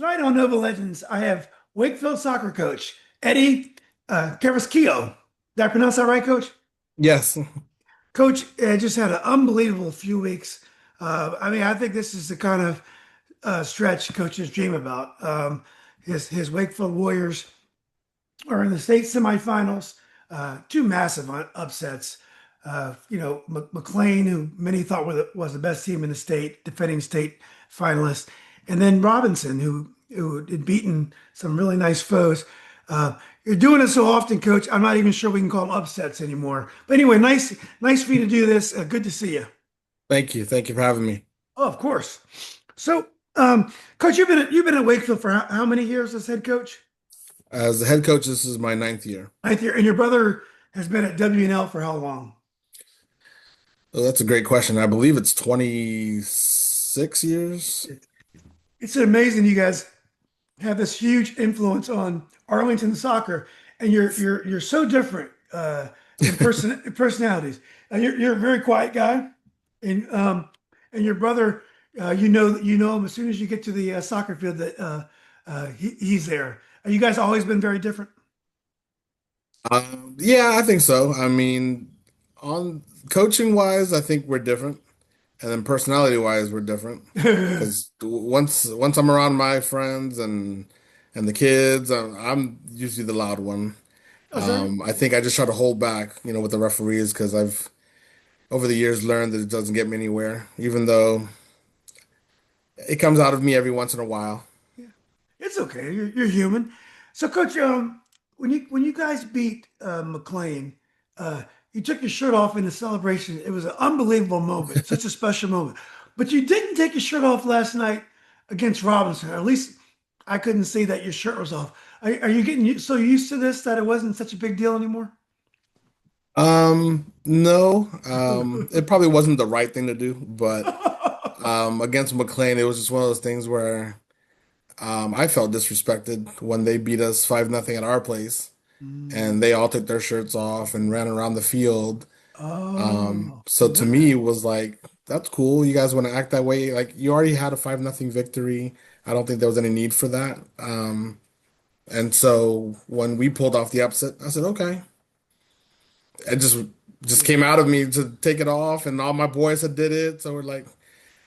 Tonight on Nova Legends, I have Wakefield soccer coach Eddie Carrasquillo. Did I pronounce that right, Coach? Yes. Coach just had an unbelievable few weeks. I think this is the kind of stretch coaches dream about. His Wakefield Warriors are in the state semifinals. Two massive upsets. McLean, who many thought was the best team in the state, defending state finalist, and then Robinson, who had beaten some really nice foes. You're doing it so often, Coach. I'm not even sure we can call them upsets anymore. But anyway, nice for you to do this. Good to see you. Thank you. Thank you for having me. Oh, of course. So, Coach, you've been at Wakefield for how many years as head coach? As the head coach, this is my ninth year. Ninth year, and your brother has been at WNL for how long? Oh, that's a great question. I believe it's 26 years. It's amazing you guys have this huge influence on Arlington soccer, and you're so different in personalities. You're a very quiet guy, and your brother, you know him as soon as you get to the soccer field that he's there. You guys always been very different. Yeah, I think so. I mean, on coaching wise, I think we're different, and then personality wise, we're different. Because once I'm around my friends and the kids, I'm usually the loud one. Oh, sorry. I think I just try to hold back, with the referees because I've over the years learned that it doesn't get me anywhere, even though it comes out of me every once in a while. Yeah, it's okay. You're human. So, Coach, when you guys beat McLean, you took your shirt off in the celebration. It was an unbelievable moment, such a special moment. But you didn't take your shirt off last night against Robinson. Or at least I couldn't see that your shirt was off. Are you getting so used to this that it wasn't such a big deal anymore? No, it probably wasn't the right thing to do, but against McLean, it was just one of those things where I felt disrespected when they beat us 5-0 at our place, Mm. and they all took their shirts off and ran around the field. Oh, So didn't to know me, that. it was like, that's cool. You guys want to act that way? Like you already had a 5-0 victory. I don't think there was any need for that. And so when we pulled off the upset, I said, okay. It just Yeah, came out of me to take it off, and all my boys had did it. So we're like,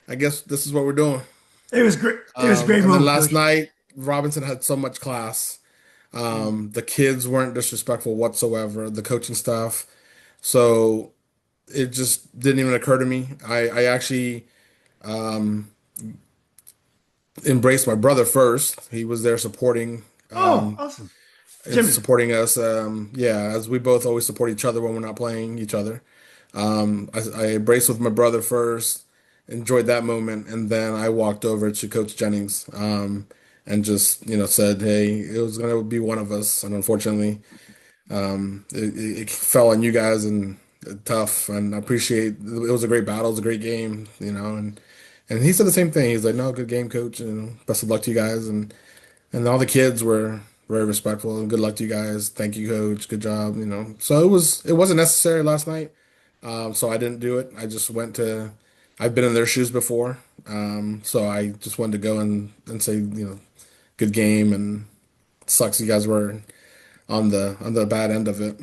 I guess this is what we're doing. it was great. It was a great And then moment, last Coach. night, Robinson had so much class. Mm. The kids weren't disrespectful whatsoever, the coaching staff. So it just didn't even occur to me. I actually um, embraced my brother first. He was there Oh, awesome, Jimmy. supporting us. Yeah, as we both always support each other when we're not playing each other. I embraced with my brother first, enjoyed that moment, and then I walked over to Coach Jennings, and just, said, "Hey, it was gonna be one of us," and unfortunately, it fell on you guys and tough. And I appreciate it was a great battle, it was a great game, and he said the same thing. He's like, "No, good game, coach, and best of luck to you guys." And all the kids were very respectful and good luck to you guys. Thank you, coach. Good job. So it wasn't necessary last night. So I didn't do it. I just went to. I've been in their shoes before. So I just wanted to go and say, good game, and it sucks you guys were on the bad end of it.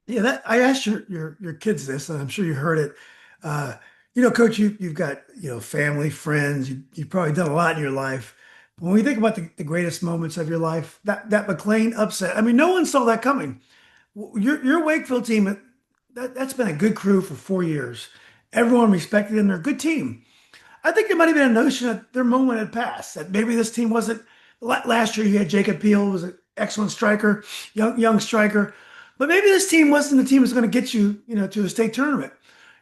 Yeah, that I asked your kids this, and I'm sure you heard it. Uh, Coach, you've got family, friends. You've probably done a lot in your life. But when we think about the greatest moments of your life, that McLean upset. I mean, no one saw that coming. Your Wakefield team, that's been a good crew for 4 years. Everyone respected them. They're a good team. I think there might have been a notion that their moment had passed. That maybe this team wasn't. Last year, you had Jacob Peel, who was an excellent striker, young striker. But maybe this team wasn't the team that's going to get you, to a state tournament.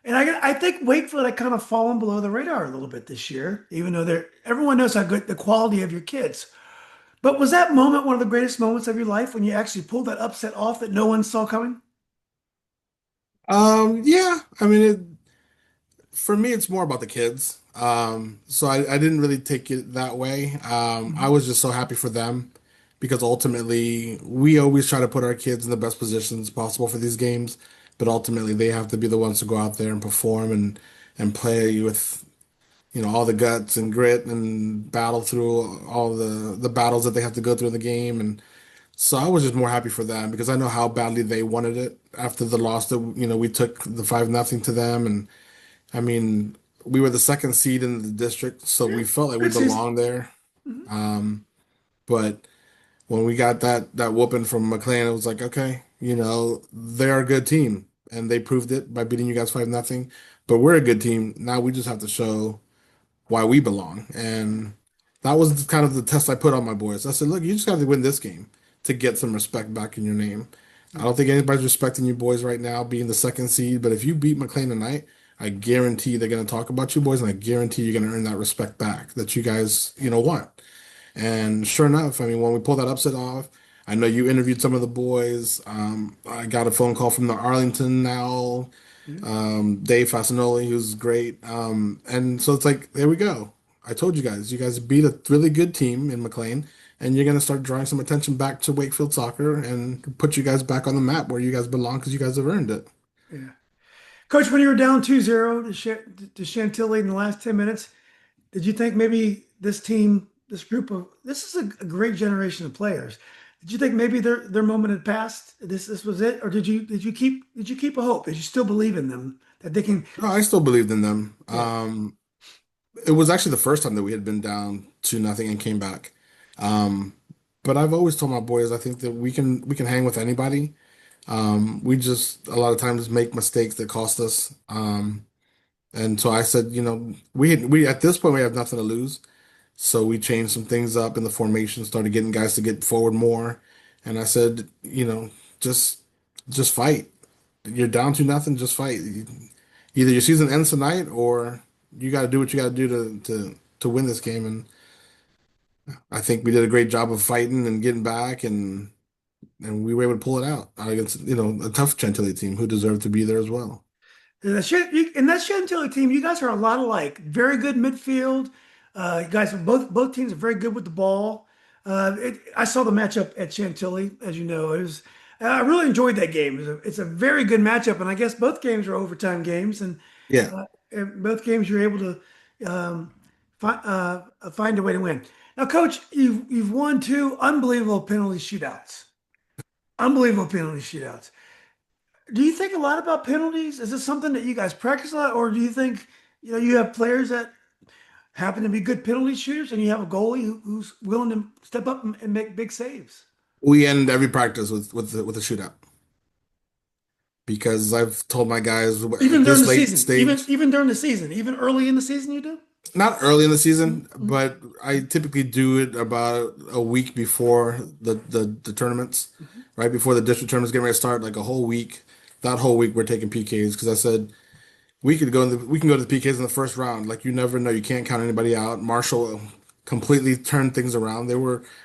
And I think Wakefield had kind of fallen below the radar a little bit this year, even though everyone knows how good the quality of your kids. But was that moment one of the greatest moments of your life when you actually pulled that upset off that no one saw coming? Yeah, I mean, for me, it's more about the kids. So I didn't really take it that way. I Mhm. was just so happy for them because ultimately we always try to put our kids in the best positions possible for these games, but ultimately they have to be the ones to go out there and perform and play with all the guts and grit and battle through all the battles that they have to go through in the game. And so I was just more happy for them because I know how badly they wanted it after the loss that, we took the 5-0 to them. And I mean, we were the second seed in the district, so Yeah, we felt like we good season. belonged there. Mhm. But when we got that whooping from McLean, it was like, okay, they're a good team, and they proved it by beating you guys 5-0. But we're a good team. Now we just have to show why we belong, and that was kind of the test I put on my boys. I said, look, you just got to win this game to get some respect back in your name. I don't think anybody's respecting you boys right now, being the second seed. But if you beat McLean tonight, I guarantee they're going to talk about you boys, and I guarantee you're going to earn that respect back that you guys, want. And sure enough, I mean, when we pulled that upset off, I know you interviewed some of the boys. I got a phone call from the Arlington now, Yeah. Dave Fasanoli, who's great. And so it's like, there we go. I told you guys beat a really good team in McLean, and you're going to start drawing some attention back to Wakefield soccer and put you guys back on the map where you guys belong because you guys have earned it. Yeah. Coach, when you were down 2-0 to Chantilly in the last 10 minutes, did you think maybe this team, this is a great generation of players. Did you think maybe their moment had passed? This was it, or did you keep a hope? Did you still believe in them that they can? No, I still believed in them. Yeah, It was actually the first time that we had been down 2-0 and came back. Um, but I've always told my boys I think that we can hang with anybody. We just a lot of times make mistakes that cost us. And so I said, we at this point we have nothing to lose. So we changed some things up in the formation, started getting guys to get forward more. And I said, just just fight. You're down 2-0, just fight. Either your season ends tonight or you got to do what you got to do to win this game. And I think we did a great job of fighting and getting back, and we were able to pull it out against a tough Chantilly team who deserved to be there as well. in that Chantilly team, you guys are a lot alike. Very good midfield. You guys, both teams are very good with the ball. I saw the matchup at Chantilly, as you know. I really enjoyed that game. It's a very good matchup, and I guess both games are overtime games, Yeah, and both games you're able to find a way to win. Now, Coach, you've won two unbelievable penalty shootouts. Unbelievable penalty shootouts. Do you think a lot about penalties? Is this something that you guys practice a lot, or do you think you have players that happen to be good penalty shooters, and you have a goalie who's willing to step up and make big saves? we end every practice with a shootout because I've told my guys Even at during this the late season, even stage. even during the season, even early in the season, you do. Not early in the season, Mhm. but I typically do it about a week before the tournaments, Mhm. right before the district tournaments getting ready to start, like a whole week. That whole week we're taking PKs because I said we can go to the PKs in the first round. Like you never know, you can't count anybody out. Marshall completely turned things around.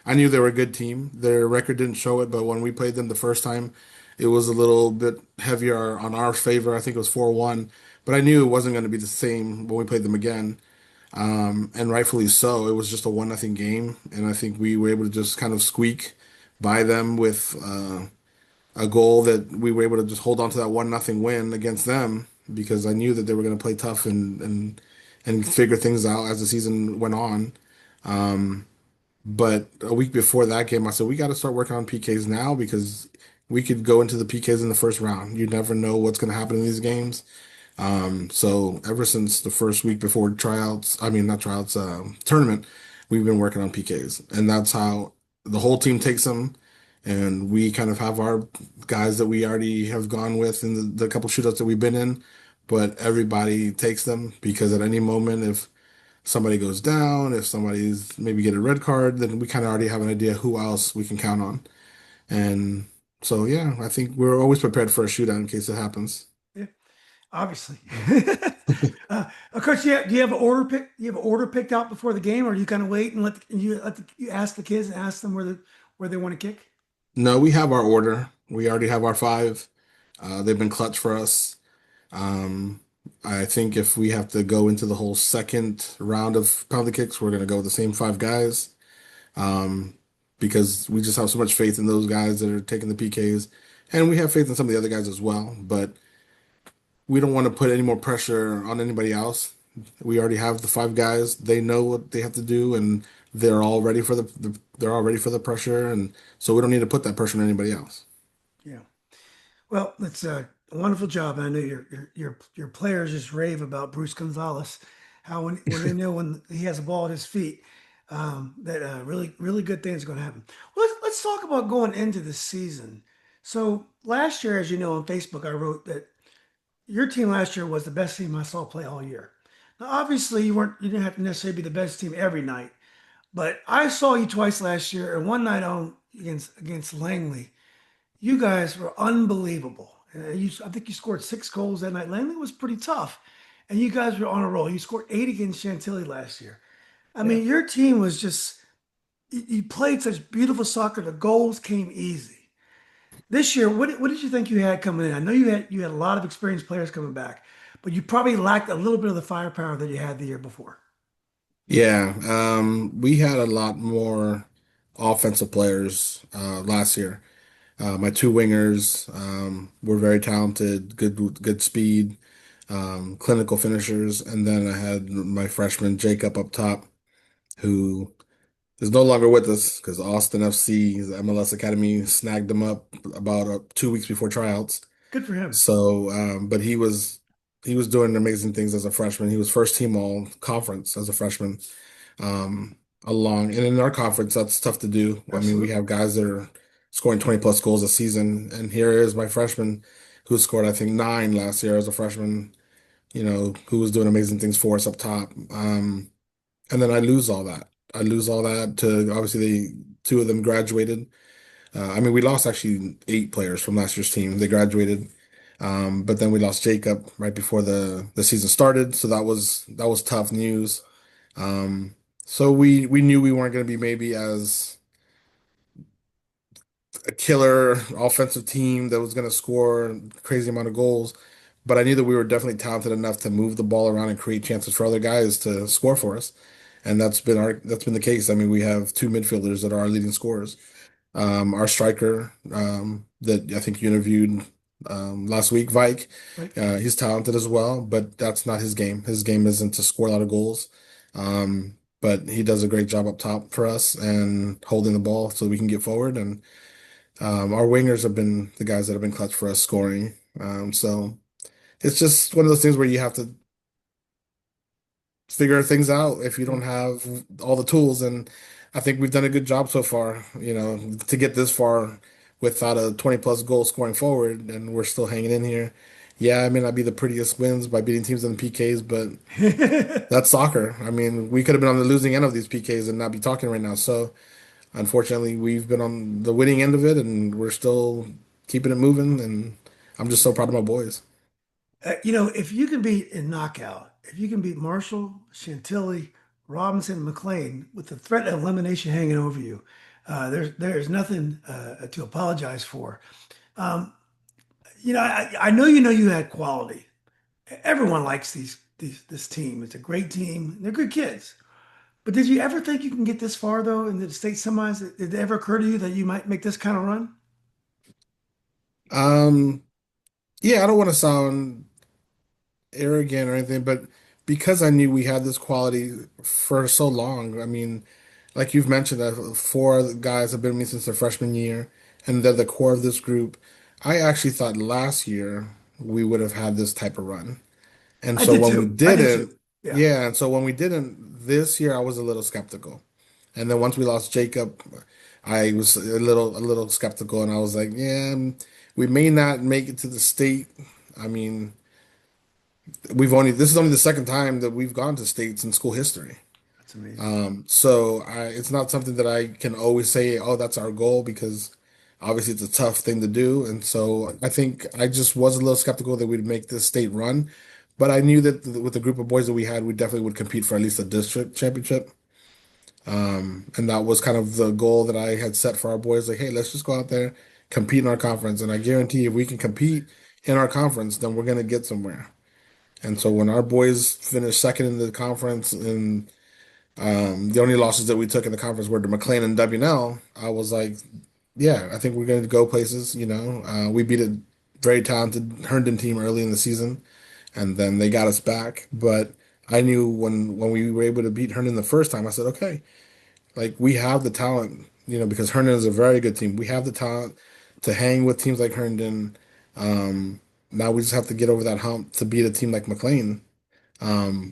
I knew they were a good team. Their record didn't show it, but when we played them the first time, it was a little bit heavier on our favor. I think it was 4-1, but I knew it wasn't going to be the same when we played them again. And rightfully so. It was just a 1-0 game, and I think we were able to just kind of squeak by them with a goal that we were able to just hold on to that 1-0 win against them because I knew that they were going to play tough and figure things out as the season went on. But a week before that game, I said we got to start working on PKs now because we could go into the PKs in the first round. You never know what's going to happen in these games. So ever since the first week before tryouts, I mean not tryouts, tournament, we've been working on PKs, and that's how the whole team takes them. And we kind of have our guys that we already have gone with in the couple shootouts that we've been in, but everybody takes them because at any moment, if somebody goes down, if somebody's maybe get a red card, then we kind of already have an idea who else we can count on. And so, yeah, I think we're always prepared for a shootout in case it happens. Yeah, obviously. Coach, do you have an order pick? Do you have an order picked out before the game, or do you kind of wait and you ask the kids and ask them where they want to kick? No, we have our order. We already have our five. They've been clutch for us. Um, I think if we have to go into the whole second round of penalty kicks, we're going to go with the same five guys. Um, because we just have so much faith in those guys that are taking the PKs. And we have faith in some of the other guys as well. But we don't want to put any more pressure on anybody else We already have the five guys. They know what they have to do, and they're all ready for they're all ready for the pressure, and so we don't need to put that pressure on anybody else. Yeah. Well, it's a wonderful job. I know your players just rave about Bruce Gonzalez, how when they know when he has a ball at his feet, that really good things are going to happen. Well, let's talk about going into the season. So last year, as you know, on Facebook, I wrote that your team last year was the best team I saw play all year. Now, obviously, you didn't have to necessarily be the best team every night, but I saw you twice last year, and one night on against Langley. You guys were unbelievable. I think you scored 6 goals that night. Langley was pretty tough, and you guys were on a roll. You scored 8 against Chantilly last year. I Yeah. mean, your team was just, you played such beautiful soccer. The goals came easy. This year, what did you think you had coming in? I know you had a lot of experienced players coming back, but you probably lacked a little bit of the firepower that you had the year before. Yeah, we had a lot more offensive players last year. My two wingers were very talented, good speed, clinical finishers, and then I had my freshman Jacob up top, who is no longer with us because Austin FC, the MLS Academy, snagged him up about 2 weeks before tryouts. Good for him. So, but he was doing amazing things as a freshman. He was first team all conference as a freshman. Um, Along and in our conference, that's tough to do. I mean, we Absolutely. have guys that are scoring 20 plus goals a season, and here is my freshman who scored, I think, 9 last year as a freshman, who was doing amazing things for us up top. And then I lose all that. I lose all that to obviously two of them graduated. I mean, we lost actually 8 players from last year's team. They graduated. But then we lost Jacob right before the season started, so that was tough news. Um, so we knew we weren't going to be maybe as a killer offensive team that was going to score a crazy amount of goals, but I knew that we were definitely talented enough to move the ball around and create chances for other guys to score for us. And that's been the case. I mean, we have two midfielders that are our leading scorers. Our striker that I think you interviewed last week, Vike, Right. he's talented as well, but that's not his game. His game isn't to score a lot of goals. But he does a great job up top for us and holding the ball so we can get forward. And our wingers have been the guys that have been clutch for us scoring. So it's just one of those things where you have to figure things out if you Yeah. don't have all the tools. And I think we've done a good job so far, to get this far without a 20 plus goal scoring forward, and we're still hanging in here. Yeah, I may not be the prettiest wins by beating teams in the PKs, but that's soccer. I mean, we could have been on the losing end of these PKs and not be talking right now. So unfortunately, we've been on the winning end of it, and we're still keeping it moving. And I'm just so proud of my boys. If you can beat in knockout, if you can beat Marshall, Chantilly, Robinson, and McLean with the threat of elimination hanging over you, there's nothing to apologize for. Um, I know you had quality. Everyone likes this team. It's a great team. They're good kids. But did you ever think you can get this far though in the state semis? Did it ever occur to you that you might make this kind of run? Um, yeah, I don't want to sound arrogant or anything, but because I knew we had this quality for so long, I mean, like you've mentioned, that 4 guys have been with me since their freshman year, and they're the core of this group. I actually thought last year we would have had this type of run. And I so did when we too. I did didn't, too. Yeah. yeah, and so when we didn't this year, I was a little skeptical. And then once we lost Jacob, I was a little skeptical, and I was like, yeah, we may not make it to the state. I mean, this is only the second time that we've gone to states in school history. That's amazing. So it's not something that I can always say, oh, that's our goal, because obviously it's a tough thing to do. And so I think I just was a little skeptical that we'd make this state run, but I knew that with the group of boys that we had, we definitely would compete for at least a district championship. And that was kind of the goal that I had set for our boys. Like, hey, let's just go out there, compete in our conference. And I guarantee if we can compete in our conference, then we're going to get somewhere. And so when our boys finished second in the conference, and the only losses that we took in the conference were to McLean and WNL, I was like, yeah, I think we're going to go places. We beat a very talented Herndon team early in the season, and then they got us back. But I knew when we were able to beat Herndon the first time, I said, okay, like we have the talent, because Herndon is a very good team. We have the talent to hang with teams like Herndon. Now we just have to get over that hump to beat a team like McLean.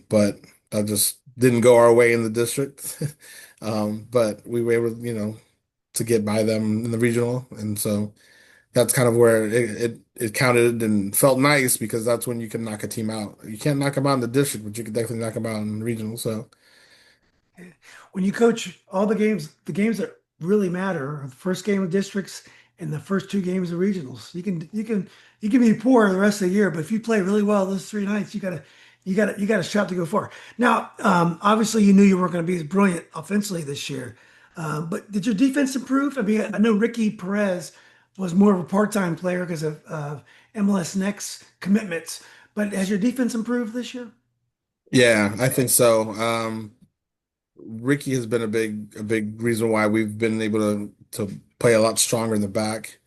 But that just didn't go our way in the district. But we were able, to get by them in the regional, and so that's kind of where it counted and felt nice because that's when you can knock a team out. You can't knock them out in the district, but you can definitely knock them out in the regional. So When you coach all the games that really matter are the first game of districts and the first two games of regionals. You can be poor the rest of the year, but if you play really well those 3 nights, you got a shot to go far. Now, obviously, you knew you weren't going to be as brilliant offensively this year, but did your defense improve? I mean, I know Ricky Perez was more of a part-time player because of MLS Next commitments, but has your defense improved this year? yeah, I think so. Ricky has been a big reason why we've been able to play a lot stronger in the back.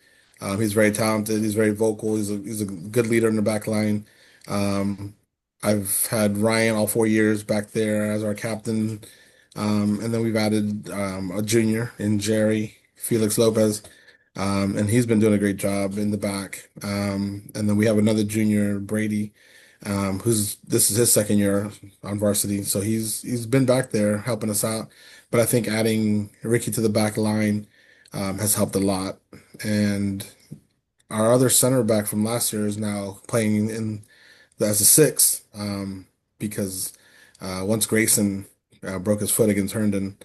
He's very talented. He's very vocal. He's a good leader in the back line. Um, I've had Ryan all 4 years back there as our captain, and then we've added a junior in Jerry Felix Lopez, and he's been doing a great job in the back. And then we have another junior, Brady, who's this is his second year on varsity, so he's been back there helping us out. But I think adding Ricky to the back line has helped a lot. And our other center back from last year is now playing in as a six because once Grayson broke his foot against Herndon,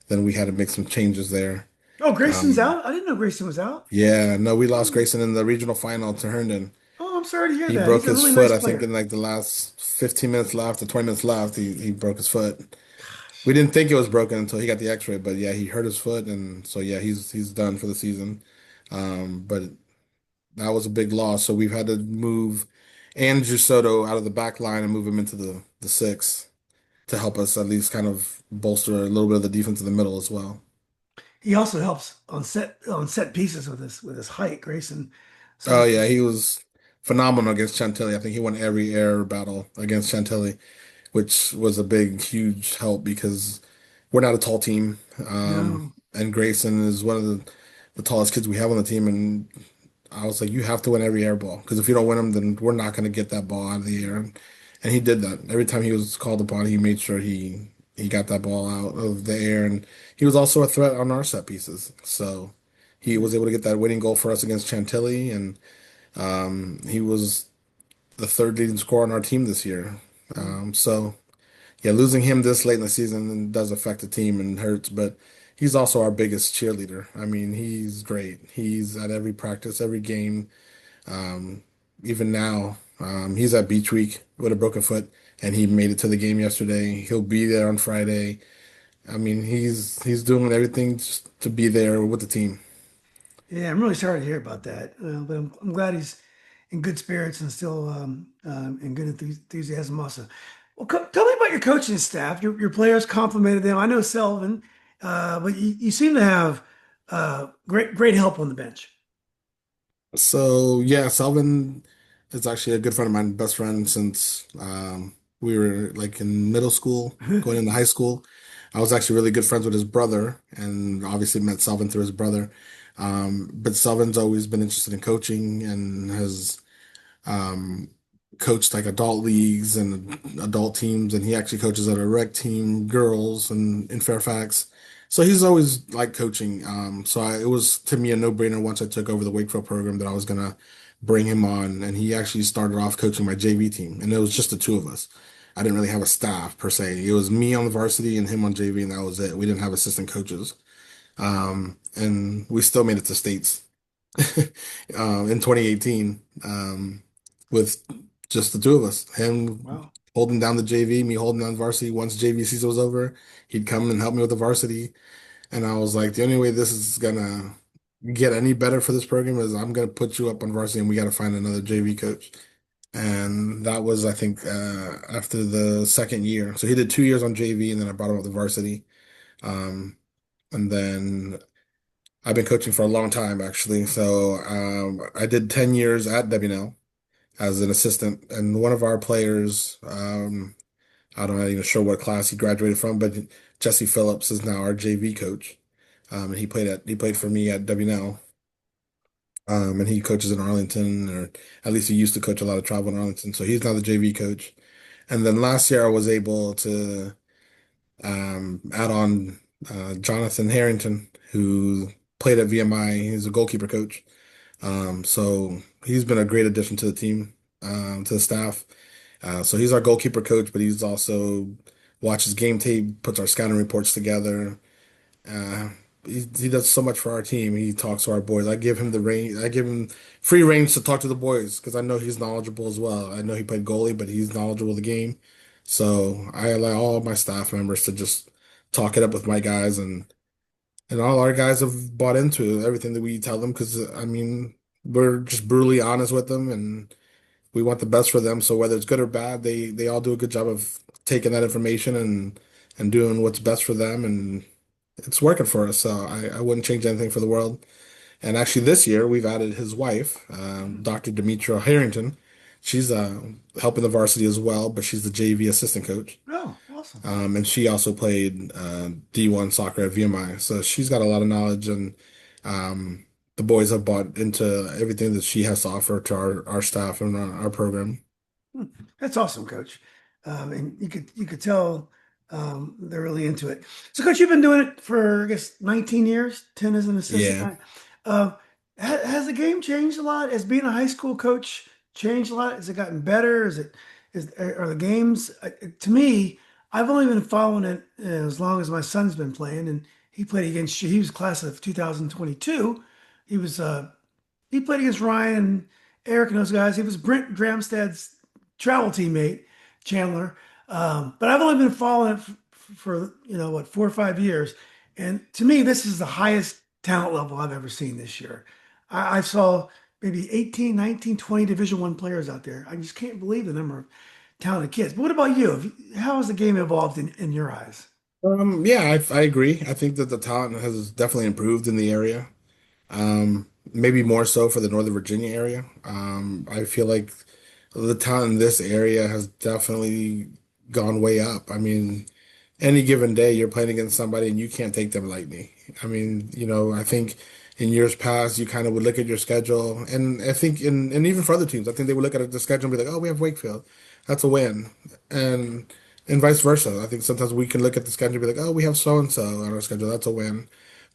then we had to make some changes there. Oh, Grayson's Um, out. I didn't know Grayson was out. yeah, no, we lost Oh, Grayson in the regional final to Herndon. oh, I'm sorry to hear He that. broke He's a his really foot, nice I think, in player. like the last 15 minutes left or 20 minutes left. He broke his foot. We didn't think it was broken until he got the x-ray, but yeah, he hurt his foot, and so yeah, he's done for the season. But that was a big loss. So we've had to move Andrew Soto out of the back line and move him into the six to help us at least kind of bolster a little bit of the defense in the middle as well. He also helps on set pieces with his height, Grayson. Oh So yeah, he was phenomenal against Chantilly. I think he won every air battle against Chantilly, which was a big, huge help because we're not a tall team. no, And Grayson is one of the tallest kids we have on the team. And I was like, you have to win every air ball because if you don't win them, then we're not going to get that ball out of the air. And he did that. Every time he was called upon, he made sure he got that ball out of the air. And he was also a threat on our set pieces. So he was able to get that winning goal for us against Chantilly. And he was the third leading scorer on our team this year. So yeah, losing him this late in the season does affect the team and hurts, but he's also our biggest cheerleader. I mean, he's great. He's at every practice, every game. Um, Even now, he's at Beach Week with a broken foot, and he made it to the game yesterday. He'll be there on Friday. I mean, he's doing everything just to be there with the team. yeah, I'm really sorry to hear about that. But I'm glad he's in good spirits and still in good enthusiasm also. Well, tell me about your coaching staff. Your players complimented them. I know Selvin, but you seem to have great help on the bench. So yeah, Selvin is actually a good friend of mine, best friend since we were like in middle school, going into high school. I was actually really good friends with his brother, and obviously met Selvin through his brother. But Selvin's always been interested in coaching and has um, coached like adult leagues and adult teams, and he actually coaches at a rec team, girls, and in Fairfax. So he's always liked coaching. It was to me a no-brainer once I took over the Wakefield program that I was gonna bring him on, and he actually started off coaching my JV team, and it was just the two of us. I didn't really have a staff per se. It was me on the varsity and him on JV, and that was it. We didn't have assistant coaches. And we still made it to states in 2018 with just the two of us. Him Wow. holding down the JV, me holding down varsity. Once JV season was over, he'd come and help me with the varsity. And I was like, the only way this is gonna get any better for this program is I'm gonna put you up on varsity, and we got to find another JV coach. And that was, I think, after the second year. So he did 2 years on JV, and then I brought him up to varsity. Um, and then I've been coaching for a long time, actually. So I did 10 years at WNL as an assistant, and one of our players, I'm not even sure what class he graduated from, but Jesse Phillips is now our JV coach. And he played for me at WNL. And he coaches in Arlington, or at least he used to coach a lot of travel in Arlington. So he's now the JV coach. And then last year I was able to add on Jonathan Harrington, who played at VMI. He's a goalkeeper coach. So he's been a great addition to the team, to the staff. So he's our goalkeeper coach, but he's also watches game tape, puts our scouting reports together. Uh, he does so much for our team. He talks to our boys. I give him the range. I give him free range to talk to the boys because I know he's knowledgeable as well. I know he played goalie, but he's knowledgeable of the game. So I allow all my staff members to just talk it up with my guys, and all our guys have bought into everything that we tell them because I mean we're just brutally honest with them, and we want the best for them. So whether it's good or bad, they all do a good job of taking that information and doing what's best for them, and it's working for us. So I wouldn't change anything for the world. And actually, this year we've added his wife, Dr. Demetria Harrington. She's helping the varsity as well, but she's the JV assistant coach. Oh, awesome. And she also played D1 soccer at VMI. So she's got a lot of knowledge, and um, the boys have bought into everything that she has to offer to our staff and our program. Hmm. That's awesome, Coach. And you could tell they're really into it. So, Coach, you've been doing it for I guess 19 years, 10 as an assistant. Yeah. Uh, has the game changed a lot? Has being a high school coach changed a lot? Has it gotten better? Are the games to me? I've only been following it as long as my son's been playing, and he was class of 2022. He was he played against Ryan and Eric and those guys. He was Brent Dramstad's travel teammate, Chandler. But I've only been following it for, what, 4 or 5 years. And to me, this is the highest talent level I've ever seen this year. I saw maybe 18, 19, 20 Division One players out there. I just can't believe the number of talented kids. But what about you? How has the game evolved in your eyes? Yeah, I agree. I think that the talent has definitely improved in the area. Maybe more so for the Northern Virginia area. I feel like the talent in this area has definitely gone way up. I mean, any given day you're playing against somebody and you can't take them lightly. I mean, I think in years past you kind of would look at your schedule, and I think and even for other teams, I think they would look at the schedule and be like, "Oh, we have Wakefield, that's a win," and and vice versa. I think sometimes we can look at the schedule and be like, "Oh, we have so and so on our schedule, that's a win,"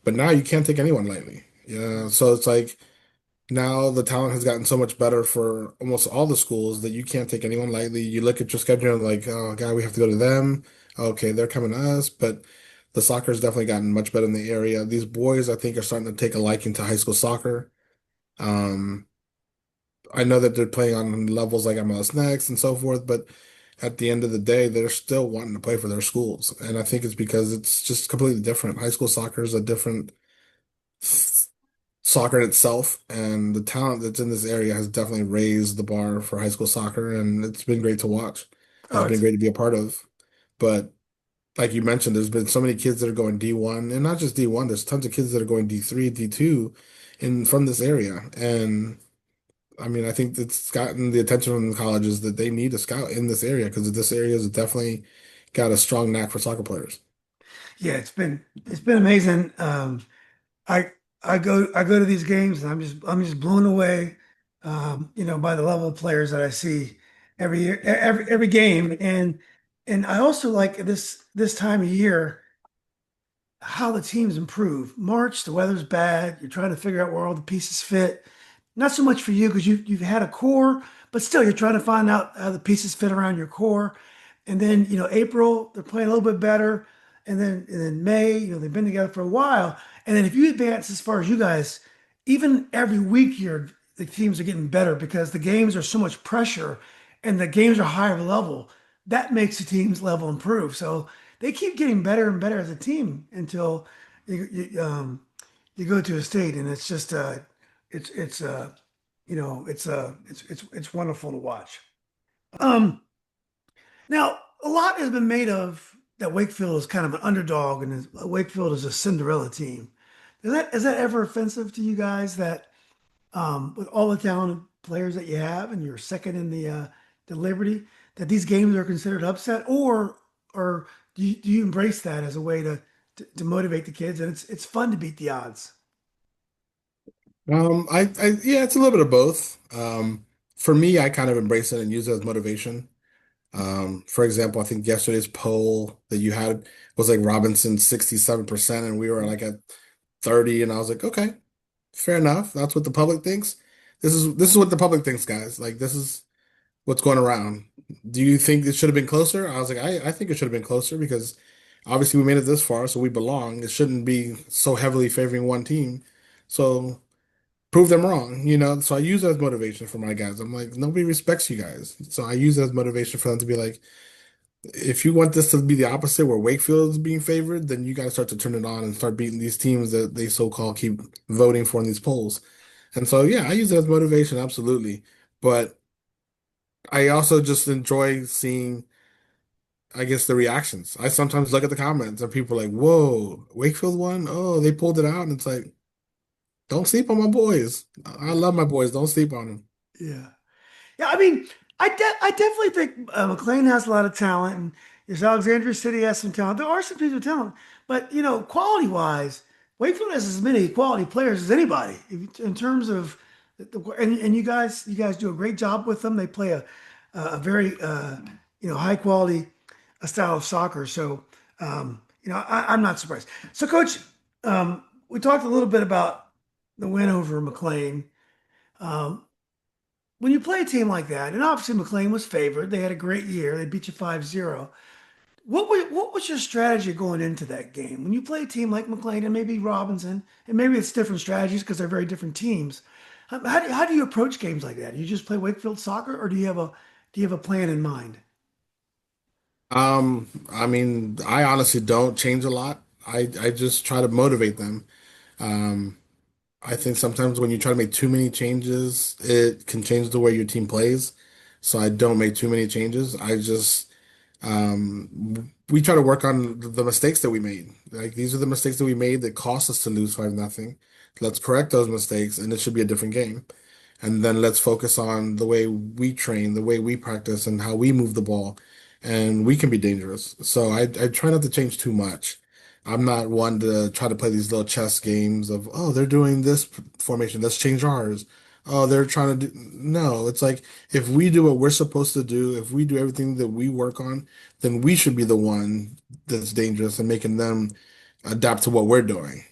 but now you can't take anyone lightly. Yeah, so it's like now the talent has gotten so much better for almost all the schools that you can't take anyone lightly. You look at your schedule and like, oh God, we have to go to them. Okay, they're coming to us. But the soccer has definitely gotten much better in the area. These boys, I think, are starting to take a liking to high school soccer. Um, I know that they're playing on levels like MLS Next and so forth, but at the end of the day, they're still wanting to play for their schools. And I think it's because it's just completely different. High school soccer is a different soccer in itself, and the talent that's in this area has definitely raised the bar for high school soccer, and it's been great to watch. Oh, It's been it's great to be a part of. But like you mentioned, there's been so many kids that are going D1, and not just D1, there's tons of kids that are going D3, D2 in from this area. And I mean, I think it's gotten the attention from the colleges that they need a scout in this area because this area has definitely got a strong knack for soccer players. yeah, it's been amazing. I I go to these games and I'm just blown away, by the level of players that I see every year, every game, and I also like this time of year how the teams improve. March, the weather's bad. You're trying to figure out where all the pieces fit. Not so much for you because you've had a core, but still you're trying to find out how the pieces fit around your core. And then, April, they're playing a little bit better. And then May, they've been together for a while. And then if you advance as far as you guys, even every week here, the teams are getting better because the games are so much pressure and the games are higher level. That makes the team's level improve. So they keep getting better and better as a team until you go to a state, and it's just it's it's wonderful to watch. Um, Now a lot has been made of that Wakefield is kind of an underdog, and Wakefield is a Cinderella team. Is that ever offensive to you guys that with all the talented players that you have, and you're second in the Liberty, that these games are considered upset, or do you embrace that as a way to motivate the kids? And it's fun to beat the odds. Yeah, it's a little bit of both. For me, I kind of embrace it and use it as motivation. For example, I think yesterday's poll that you had was like Robinson 67%, and we were like at 30, and I was like, okay, fair enough. That's what the public thinks. This is what the public thinks, guys. Like this is what's going around. Do you think it should have been closer? I was like, I think it should have been closer because obviously we made it this far, so we belong. It shouldn't be so heavily favoring one team. So prove them wrong, you know? So I use it as motivation for my guys. I'm like, nobody respects you guys. So I use it as motivation for them to be like, if you want this to be the opposite, where Wakefield is being favored, then you got to start to turn it on and start beating these teams that they so-called keep voting for in these polls. And so, yeah, I use it as motivation, absolutely. But I also just enjoy seeing, I guess, the reactions. I sometimes look at the comments and people are like, whoa, Wakefield won? Oh, they pulled it out. And it's like, don't sleep on my boys. I love my boys. Don't sleep on them. Yeah. Yeah, I mean, I definitely think McLean has a lot of talent, and yes, Alexandria City has some talent. There are some people with talent, but quality wise, Wakefield has as many quality players as anybody in terms of and you guys do a great job with them. They play a very high quality style of soccer. So I'm not surprised. So, Coach, we talked a little bit about the win over McLean. Um, when you play a team like that, and obviously McLean was favored, they had a great year. They beat you 5-0. What was your strategy going into that game? When you play a team like McLean and maybe Robinson, and maybe it's different strategies because they're very different teams. How do you approach games like that? Do you just play Wakefield soccer, or do you have a plan in mind? I mean, I honestly don't change a lot. I just try to motivate them. Um, I think sometimes when you try to make too many changes, it can change the way your team plays. So I don't make too many changes. We try to work on the mistakes that we made. Like these are the mistakes that we made that cost us to lose 5-0. Let's correct those mistakes, and it should be a different game. And then let's focus on the way we train, the way we practice, and how we move the ball. And we can be dangerous. So I try not to change too much. I'm not one to try to play these little chess games of, oh, they're doing this formation, let's change ours. Oh, they're trying to do. No, it's like if we do what we're supposed to do, if we do everything that we work on, then we should be the one that's dangerous and making them adapt to what we're doing.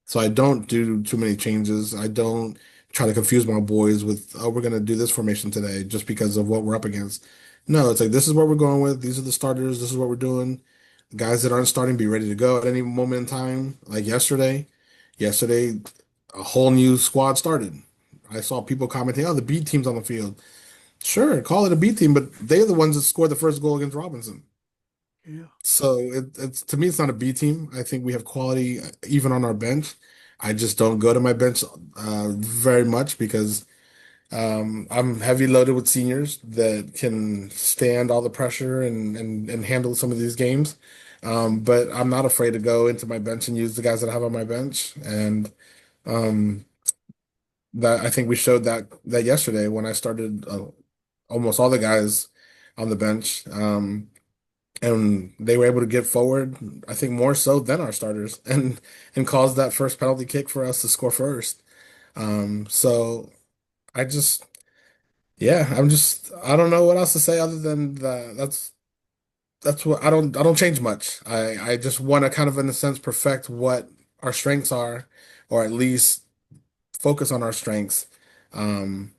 So I don't do too many changes. I don't try to confuse my boys with, oh, we're going to do this formation today just because of what we're up against. No, it's like, this is what we're going with. These are the starters. This is what we're doing. Guys that aren't starting, be ready to go at any moment in time. Like yesterday, a whole new squad started. I saw people commenting, oh, the B team's on the field. Sure, call it a B team, but they're the ones that scored the first goal against Robinson. Yeah. So it's to me, it's not a B team. I think we have quality even on our bench. I just don't go to my bench very much because I'm heavy loaded with seniors that can stand all the pressure and handle some of these games. But I'm not afraid to go into my bench and use the guys that I have on my bench. And um, that I think we showed that yesterday when I started almost all the guys on the bench. And they were able to get forward, I think more so than our starters, and cause that first penalty kick for us to score first. So I just, yeah, I don't know what else to say other than that. That's what I don't change much. I just want to kind of in a sense perfect what our strengths are, or at least focus on our strengths. Um,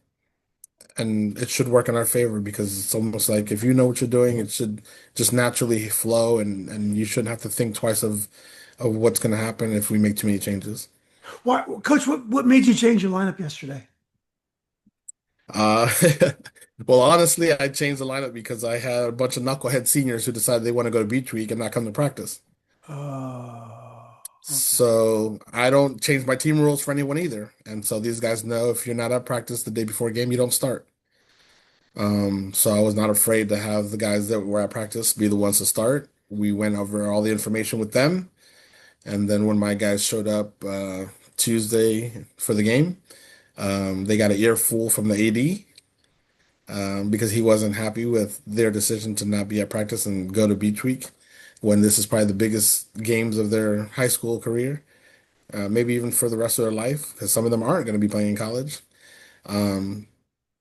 and it should work in our favor because it's almost like if you know what you're doing, it should just naturally flow, and you shouldn't have to think twice of what's going to happen if we make too many changes. Why, Coach? What made you change your lineup yesterday? Uh, well, honestly, I changed the lineup because I had a bunch of knucklehead seniors who decided they want to go to beach week and not come to practice. Okay. So I don't change my team rules for anyone either. And so these guys know if you're not at practice the day before a game, you don't start. So I was not afraid to have the guys that were at practice be the ones to start. We went over all the information with them, and then when my guys showed up Tuesday for the game, they got an earful from the AD, because he wasn't happy with their decision to not be at practice and go to beach week when this is probably the biggest games of their high school career, maybe even for the rest of their life, because some of them aren't going to be playing in college. Um,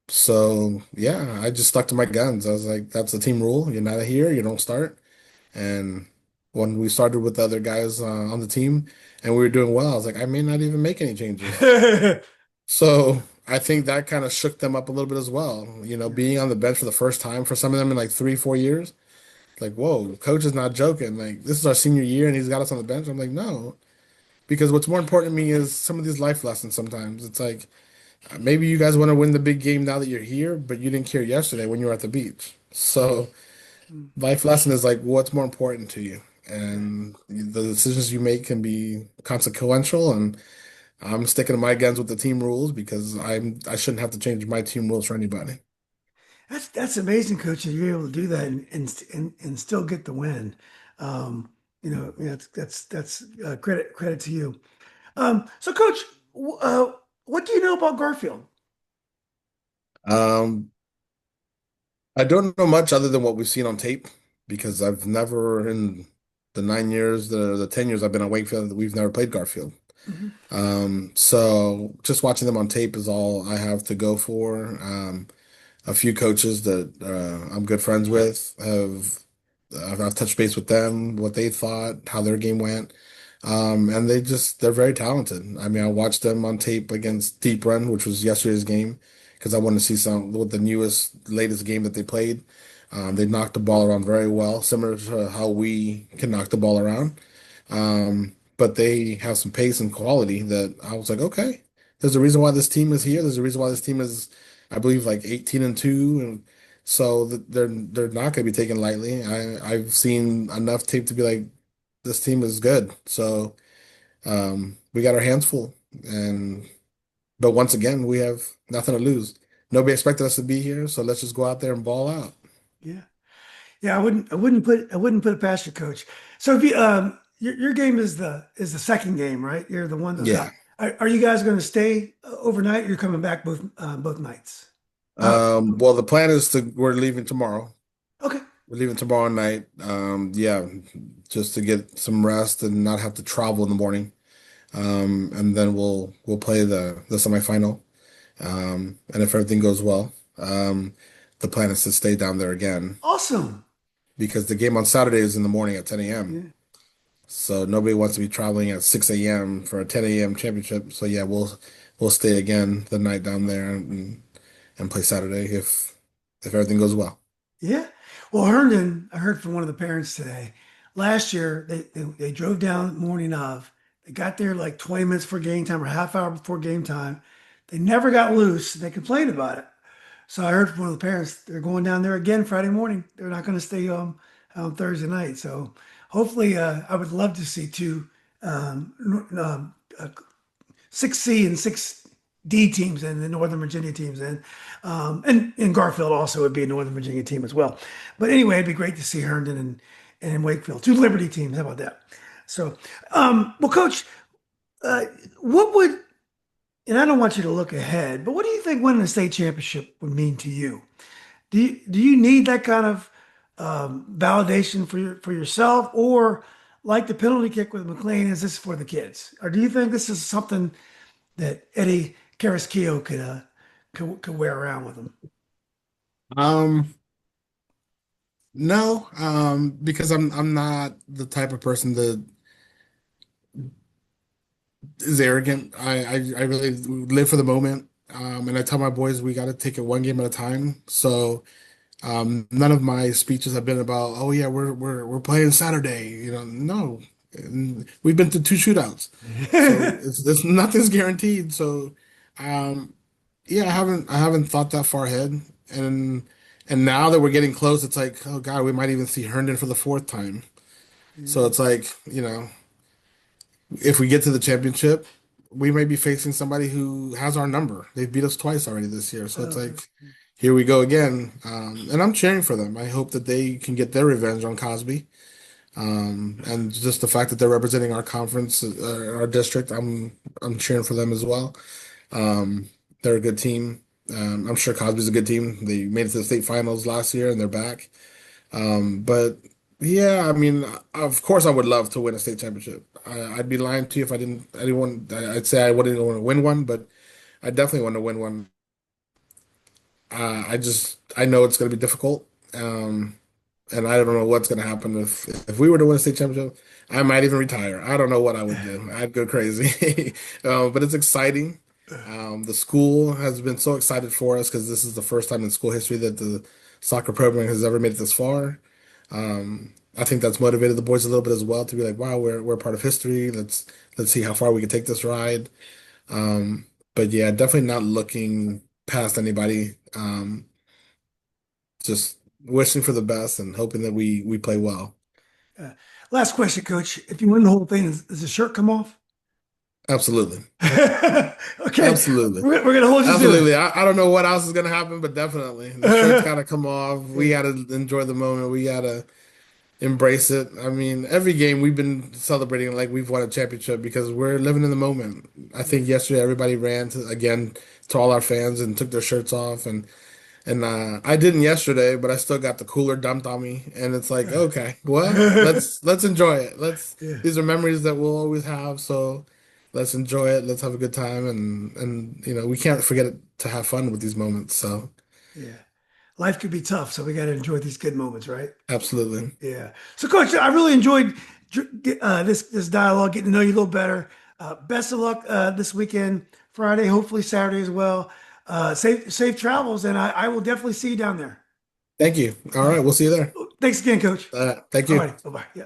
so yeah, I just stuck to my guns. I was like, that's the team rule. You're not here, you don't start. And when we started with the other guys on the team and we were doing well, I was like, I may not even make any changes. So I think that kind of shook them up a little bit as well. Being on the bench for the first time for some of them in like 3, 4 years, like, whoa, coach is not joking. Like, this is our senior year and he's got us on the bench. I'm like, no, because what's more important to me is some of these life lessons sometimes. It's like, maybe you guys want to win the big game now that you're here, but you didn't care yesterday when you were at the beach. So life lesson is like, what's more important to you? Yeah. And the decisions you make can be consequential, and I'm sticking to my guns with the team rules because I shouldn't have to change my team rules for anybody. That's amazing, Coach, that you're able to do that and still get the win. That's credit to you. So, Coach, what do you know about Garfield? Um, I don't know much other than what we've seen on tape because I've never in the 9 years, the 10 years I've been at Wakefield, we've never played Garfield. Mhm. So just watching them on tape is all I have to go for. A few coaches that I'm good friends with I've touched base with them, what they thought, how their game went. And they're very talented. I mean, I watched them on tape against Deep Run, which was yesterday's game, because I wanted to see some what the latest game that they played. They knocked the ball around very well, similar to how we can knock the ball around. But they have some pace and quality that I was like, okay, there's a reason why this team is here. There's a reason why this team is, I believe, like 18-2, and so they're not going to be taken lightly. I've seen enough tape to be like, this team is good. So we got our hands full, and but once again, we have nothing to lose. Nobody expected us to be here, so let's just go out there and ball out. Yeah. Yeah, I wouldn't put it past you, Coach. So if you your game is the second game, right? You're the one that's Yeah. not. Are you guys going to stay overnight? You're coming back both nights. Uh, Well, the plan is we're leaving tomorrow. okay. We're leaving tomorrow night. Yeah, just to get some rest and not have to travel in the morning. And then we'll play the semifinal. And if everything goes well, the plan is to stay down there again Awesome. because the game on Saturday is in the morning at 10 a.m. Yeah. So nobody wants to be traveling at 6 a.m. for a 10 a.m. championship. So yeah, we'll stay again the night down there and play Saturday if everything goes well. Yeah. Well, Herndon, I heard from one of the parents today. Last year, they drove down morning of. They got there like 20 minutes before game time or half hour before game time. They never got loose. They complained about it. So I heard from one of the parents they're going down there again Friday morning. They're not going to stay on Thursday night. So hopefully, I would love to see two 6C and 6D teams and the Northern Virginia teams and Garfield also would be a Northern Virginia team as well. But anyway, it'd be great to see Herndon and Wakefield, two Liberty teams. How about that? So, well, Coach, uh, what would and I don't want you to look ahead, but what do you think winning a state championship would mean to you? Do you need that kind of validation for yourself, or like the penalty kick with McLean, is this for the kids, or do you think this is something that Eddie Carrasquillo could wear around with him? Um, no, because I'm not the type of person that is arrogant. I really live for the moment. And I tell my boys we got to take it one game at a time. So none of my speeches have been about, oh yeah, we're playing Saturday. No. And we've been to two shootouts, so it's nothing's guaranteed. So um, yeah, I haven't thought that far ahead. And now that we're getting close, it's like, oh God, we might even see Herndon for the fourth time. So Yeah. it's like, if we get to the championship, we may be facing somebody who has our number. They've beat us twice already this year. So it's Okay. like, here we go again. And I'm cheering for them. I hope that they can get their revenge on Cosby. And just the fact that they're representing our conference, our district, I'm cheering for them as well. They're a good team. I'm sure Cosby's a good team. They made it to the state finals last year and they're back. But yeah, I mean, of course, I would love to win a state championship. I'd be lying to you if I didn't. I didn't want. I'd say I wouldn't want to win one, but I definitely want to win one. I know it's going to be difficult, and I don't know what's going to happen if we were to win a state championship. I might even retire. I don't know what I would do. I'd go crazy. But it's exciting. The school has been so excited for us because this is the first time in school history that the soccer program has ever made it this far. I think that's motivated the boys a little bit as well to be like, wow, we're part of history. Let's see how far we can take this ride. But yeah, definitely not looking past anybody. Just wishing for the best and hoping that we play well. Uh, Last question, Coach. If you win the whole thing, does the shirt come off? Absolutely. Okay, Absolutely. we're gonna hold you to it. Absolutely. I don't know what else is gonna happen, but definitely the shirt's gotta come off. We gotta enjoy the moment. We gotta embrace it. I mean, every game we've been celebrating like we've won a championship because we're living in the moment. I think yesterday everybody ran again to all our fans and took their shirts off and I didn't yesterday, but I still got the cooler dumped on me, and it's like, okay, well, let's enjoy it. Let's Yeah, These are memories that we'll always have, so let's enjoy it. Let's have a good time, and we can't forget to have fun with these moments. So yeah. Life could be tough, so we got to enjoy these good moments, right? absolutely, Yeah. So, Coach, I really enjoyed this dialogue, getting to know you a little better. Best of luck this weekend, Friday, hopefully Saturday as well. Safe travels, and I will definitely see you down there. thank you. All All right. right, we'll see you there. Thanks again, Coach. Thank All you. right. Bye bye. Yeah.